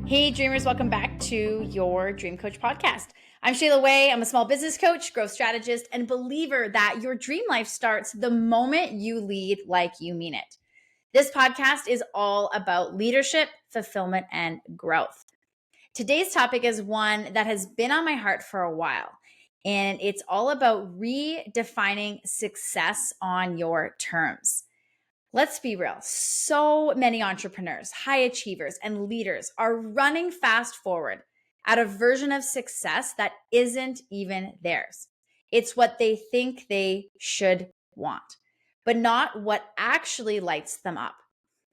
Hey dreamers, welcome back to your Dream Coach podcast. I'm Shayla Wey. I'm a small business coach, growth strategist, and believer that your dream life starts the moment you lead like you mean it. This podcast is all about leadership, fulfillment, and growth. Today's topic is one that has been on my heart for a while, and it's all about redefining success on your terms. Let's be real. So many entrepreneurs, high achievers, and leaders are running fast forward at a version of success that isn't even theirs. It's what they think they should want, but not what actually lights them up.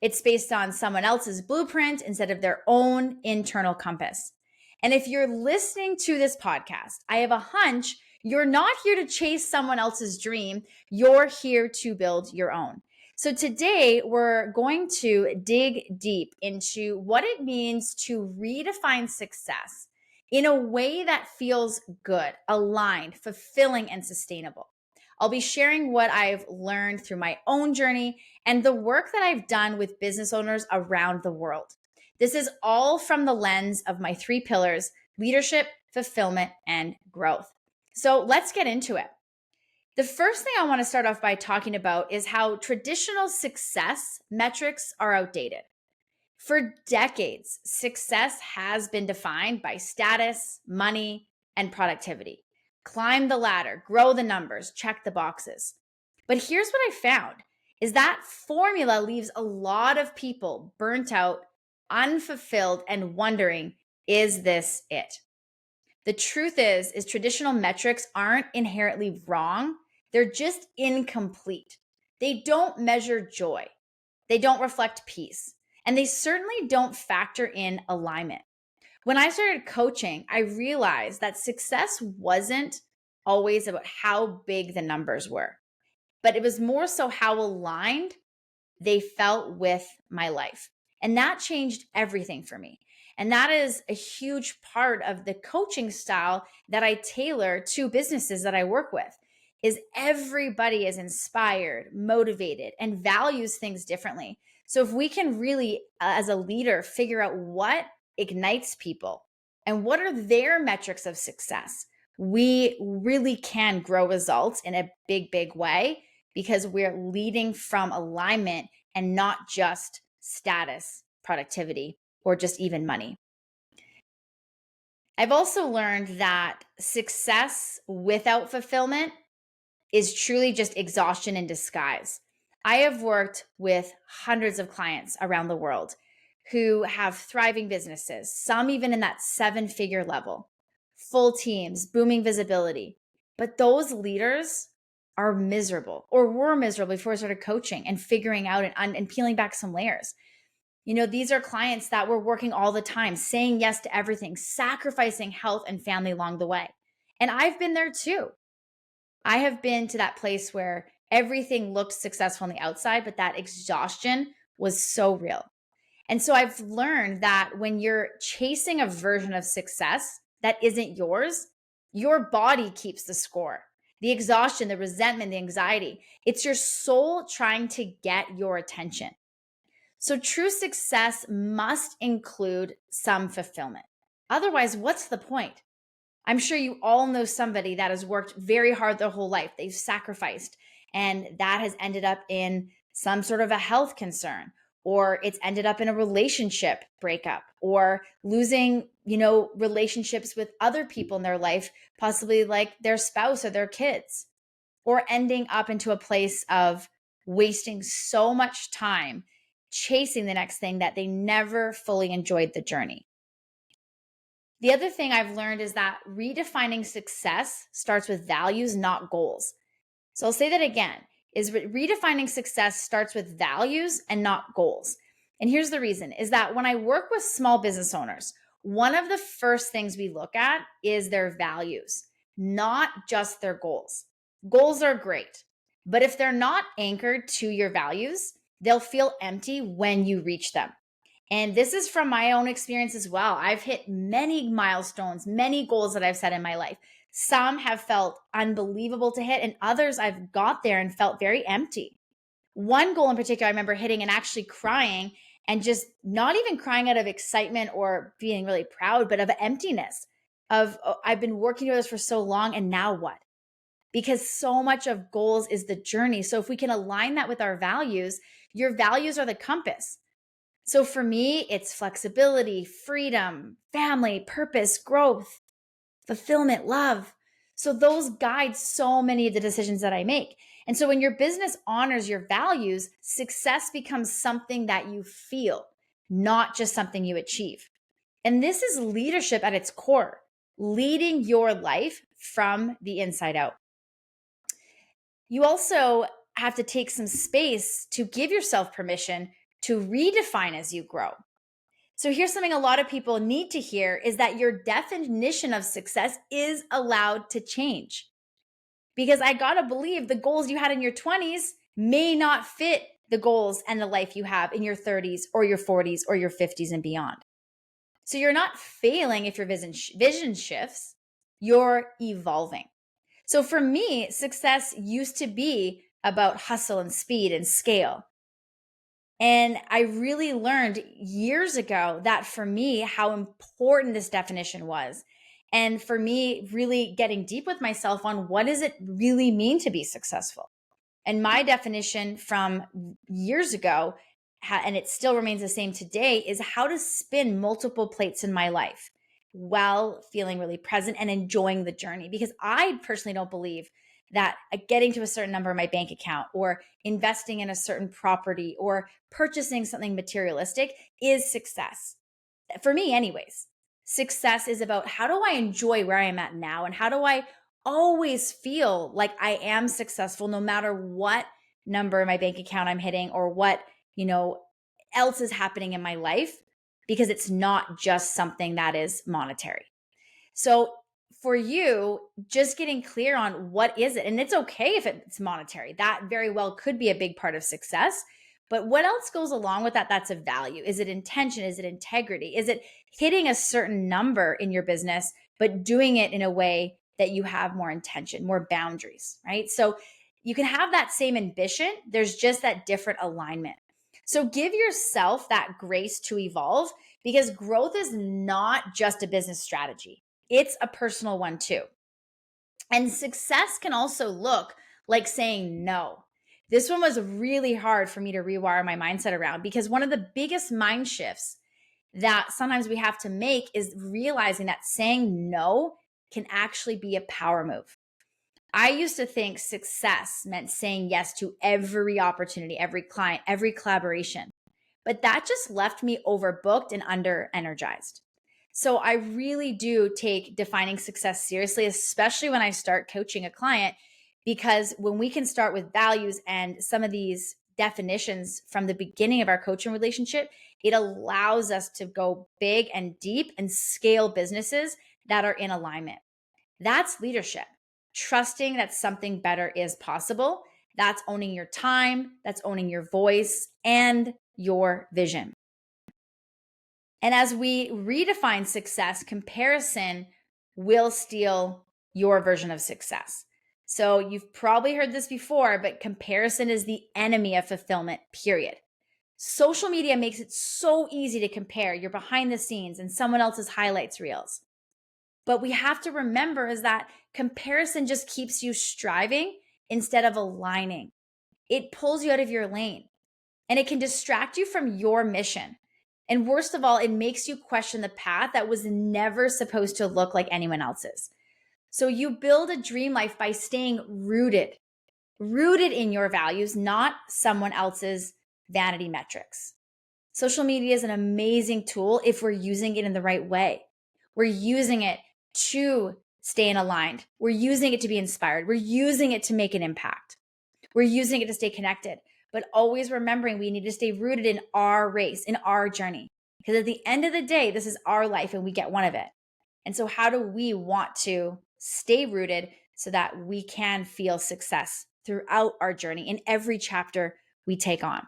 It's based on someone else's blueprint instead of their own internal compass. And if you're listening to this podcast, I have a hunch you're not here to chase someone else's dream. You're here to build your own. So today we're going to dig deep into what it means to redefine success in a way that feels good, aligned, fulfilling, and sustainable. I'll be sharing what I've learned through my own journey and the work that I've done with business owners around the world. This is all from the lens of my 3 pillars: leadership, fulfillment, and growth. So let's get into it. The first thing I want to start off by talking about is how traditional success metrics are outdated. For decades, success has been defined by status, money, and productivity. Climb the ladder, grow the numbers, check the boxes. But here's what I found is that formula leaves a lot of people burnt out, unfulfilled, and wondering, is this it? The truth is traditional metrics aren't inherently wrong. They're just incomplete. They don't measure joy. They don't reflect peace. And they certainly don't factor in alignment. When I started coaching, I realized that success wasn't always about how big the numbers were, but it was more so how aligned they felt with my life. And that changed everything for me. And that is a huge part of the coaching style that I tailor to businesses that I work with. Is everybody is inspired, motivated, and values things differently. So if we can really, as a leader, figure out what ignites people and what are their metrics of success, we really can grow results in a big, big way because we're leading from alignment and not just status, productivity, or just even money. I've also learned that success without fulfillment is truly just exhaustion in disguise. I have worked with hundreds of clients around the world who have thriving businesses, some even in that 7-figure level, full teams, booming visibility. But those leaders are miserable or were miserable before I started coaching and figuring out and peeling back some layers. You know, these are clients that were working all the time, saying yes to everything, sacrificing health and family along the way. And I've been there too. I have been to that place where everything looked successful on the outside, but that exhaustion was so real. And so I've learned that when you're chasing a version of success that isn't yours, your body keeps the score. The exhaustion, the resentment, the anxiety, it's your soul trying to get your attention. So true success must include some fulfillment. Otherwise, what's the point? I'm sure you all know somebody that has worked very hard their whole life. They've sacrificed, and that has ended up in some sort of a health concern, or it's ended up in a relationship breakup, or losing, relationships with other people in their life, possibly like their spouse or their kids, or ending up into a place of wasting so much time chasing the next thing that they never fully enjoyed the journey. The other thing I've learned is that redefining success starts with values, not goals. So I'll say that again, is redefining success starts with values and not goals. And here's the reason, is that when I work with small business owners, one of the first things we look at is their values, not just their goals. Goals are great, but if they're not anchored to your values, they'll feel empty when you reach them. And this is from my own experience as well. I've hit many milestones, many goals that I've set in my life. Some have felt unbelievable to hit, and others I've got there and felt very empty. One goal in particular, I remember hitting and actually crying and just not even crying out of excitement or being really proud, but of emptiness of, "Oh, I've been working towards this for so long, and now what?" Because so much of goals is the journey. So if we can align that with our values, your values are the compass. So for me, it's flexibility, freedom, family, purpose, growth, fulfillment, love. So those guide so many of the decisions that I make. And so when your business honors your values, success becomes something that you feel, not just something you achieve. And this is leadership at its core, leading your life from the inside out. You also have to take some space to give yourself permission to redefine as you grow. So here's something a lot of people need to hear is that your definition of success is allowed to change. Because I got to believe the goals you had in your 20s may not fit the goals and the life you have in your 30s or your 40s or your 50s and beyond. So you're not failing if your vision shifts, you're evolving. So for me, success used to be about hustle and speed and scale. And I really learned years ago that for me, how important this definition was. And for me, really getting deep with myself on what does it really mean to be successful? And my definition from years ago, and it still remains the same today, is how to spin multiple plates in my life while feeling really present and enjoying the journey. Because I personally don't believe that getting to a certain number in my bank account or investing in a certain property or purchasing something materialistic is success. For me, anyways, success is about how do I enjoy where I am at now and how do I always feel like I am successful no matter what number in my bank account I'm hitting or what, else is happening in my life, because it's not just something that is monetary. So for you, just getting clear on what is it, and it's okay if it's monetary. That very well could be a big part of success. But what else goes along with that that's of value? Is it intention? Is it integrity? Is it hitting a certain number in your business, but doing it in a way that you have more intention, more boundaries, right? So you can have that same ambition. There's just that different alignment. So give yourself that grace to evolve, because growth is not just a business strategy. It's a personal one too. And success can also look like saying no. This one was really hard for me to rewire my mindset around, because one of the biggest mind shifts that sometimes we have to make is realizing that saying no can actually be a power move. I used to think success meant saying yes to every opportunity, every client, every collaboration. But that just left me overbooked and under energized. So I really do take defining success seriously, especially when I start coaching a client, because when we can start with values and some of these definitions from the beginning of our coaching relationship, it allows us to go big and deep and scale businesses that are in alignment. That's leadership. Trusting that something better is possible. That's owning your time, that's owning your voice and your vision. And as we redefine success, comparison will steal your version of success. So you've probably heard this before, but comparison is the enemy of fulfillment, period. Social media makes it so easy to compare your behind the scenes and someone else's highlights reels. But we have to remember is that comparison just keeps you striving instead of aligning. It pulls you out of your lane and it can distract you from your mission. And worst of all, it makes you question the path that was never supposed to look like anyone else's. So you build a dream life by staying rooted in your values, not someone else's vanity metrics. Social media is an amazing tool if we're using it in the right way. We're using it to stay in aligned. We're using it to be inspired. We're using it to make an impact. We're using it to stay connected, but always remembering we need to stay rooted in our race, in our journey. Because at the end of the day, this is our life and we get one of it. And so how do we want to stay rooted so that we can feel success throughout our journey in every chapter we take on?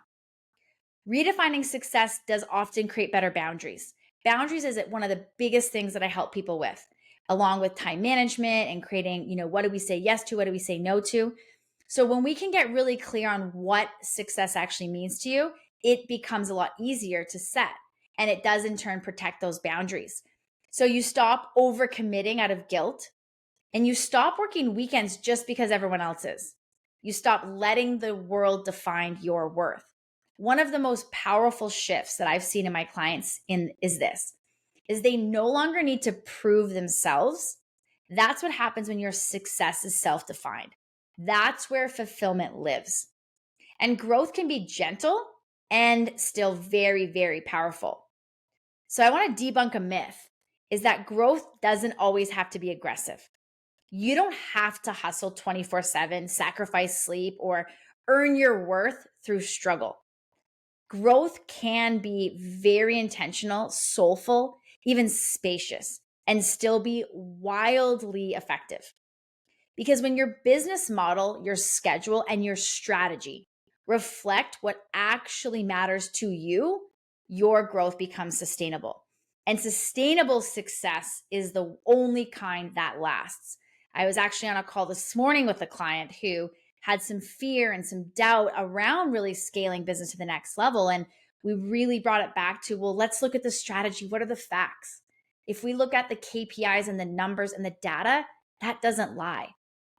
Redefining success does often create better boundaries. Boundaries is one of the biggest things that I help people with, along with time management and creating, what do we say yes to? What do we say no to? So when we can get really clear on what success actually means to you, it becomes a lot easier to set. And it does in turn protect those boundaries. So you stop overcommitting out of guilt, and you stop working weekends just because everyone else is. You stop letting the world define your worth. One of the most powerful shifts that I've seen in my clients is they no longer need to prove themselves. That's what happens when your success is self-defined. That's where fulfillment lives. And growth can be gentle and still very, very powerful. So I want to debunk a myth, is that growth doesn't always have to be aggressive. You don't have to hustle 24/7, sacrifice sleep, or earn your worth through struggle. Growth can be very intentional, soulful, even spacious, and still be wildly effective. Because when your business model, your schedule, and your strategy reflect what actually matters to you, your growth becomes sustainable. And sustainable success is the only kind that lasts. I was actually on a call this morning with a client who had some fear and some doubt around really scaling business to the next level. And we really brought it back to, well, let's look at the strategy. What are the facts? If we look at the KPIs and the numbers and the data, that doesn't lie.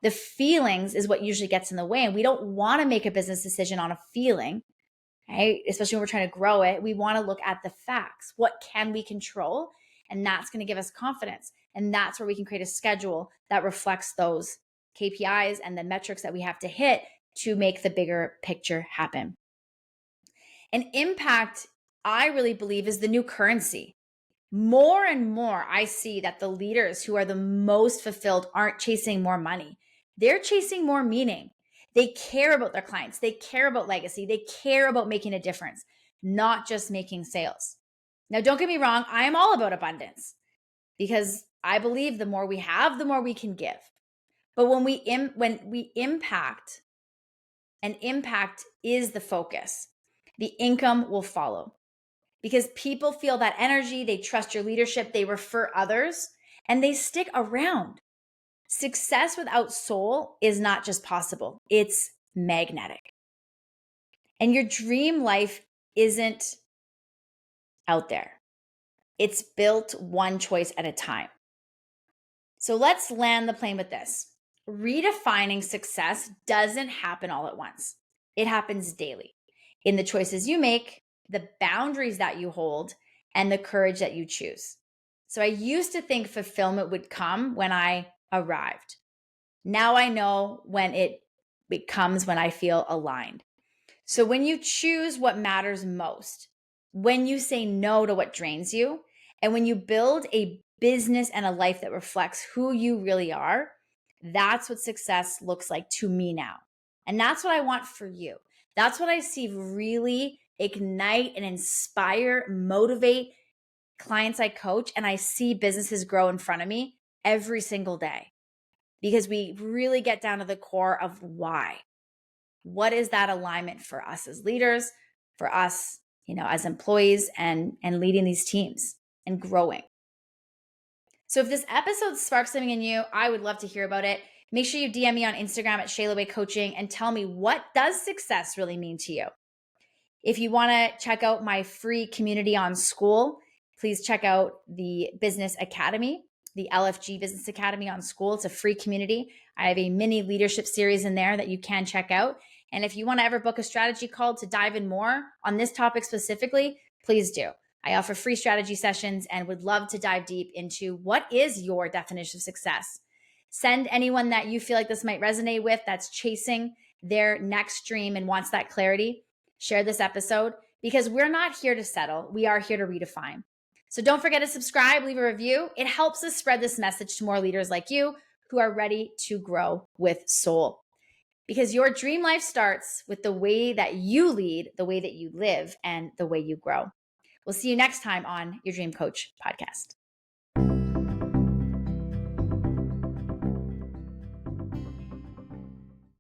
The feelings is what usually gets in the way. And we don't want to make a business decision on a feeling, right? Especially when we're trying to grow it. We want to look at the facts. What can we control? And that's going to give us confidence. And that's where we can create a schedule that reflects those KPIs and the metrics that we have to hit to make the bigger picture happen. And impact, I really believe, is the new currency. More and more, I see that the leaders who are the most fulfilled aren't chasing more money. They're chasing more meaning. They care about their clients. They care about legacy. They care about making a difference, not just making sales. Now, don't get me wrong. I am all about abundance because I believe the more we have, the more we can give. But when we impact, and impact is the focus, the income will follow. Because people feel that energy, they trust your leadership, they refer others, and they stick around. Success without soul is not just possible, it's magnetic. And your dream life isn't out there. It's built one choice at a time. So let's land the plane with this. Redefining success doesn't happen all at once. It happens daily in the choices you make, the boundaries that you hold, and the courage that you choose. So I used to think fulfillment would come when I arrived. Now I know when it comes when I feel aligned. So when you choose what matters most, when you say no to what drains you, and when you build a business and a life that reflects who you really are, that's what success looks like to me now. And that's what I want for you. That's what I see really ignite and inspire, motivate clients I coach. And I see businesses grow in front of me every single day because we really get down to the core of why. What is that alignment for us as leaders, for us, as employees and leading these teams and growing? So if this episode sparks something in you, I would love to hear about it. Make sure you DM me on Instagram at Shayla Wey Coaching and tell me, what does success really mean to you? If you want to check out my free community on School, please check out the Business Academy, the LFG Business Academy on School. It's a free community. I have a mini leadership series in there that you can check out. And if you want to ever book a strategy call to dive in more on this topic specifically, please do. I offer free strategy sessions and would love to dive deep into what is your definition of success. Send anyone that you feel like this might resonate with that's chasing their next dream and wants that clarity. Share this episode because we're not here to settle. We are here to redefine. So don't forget to subscribe, leave a review. It helps us spread this message to more leaders like you who are ready to grow with soul. Because your dream life starts with the way that you lead, the way that you live, and the way you grow. We'll see you next time on your Dream Coach podcast.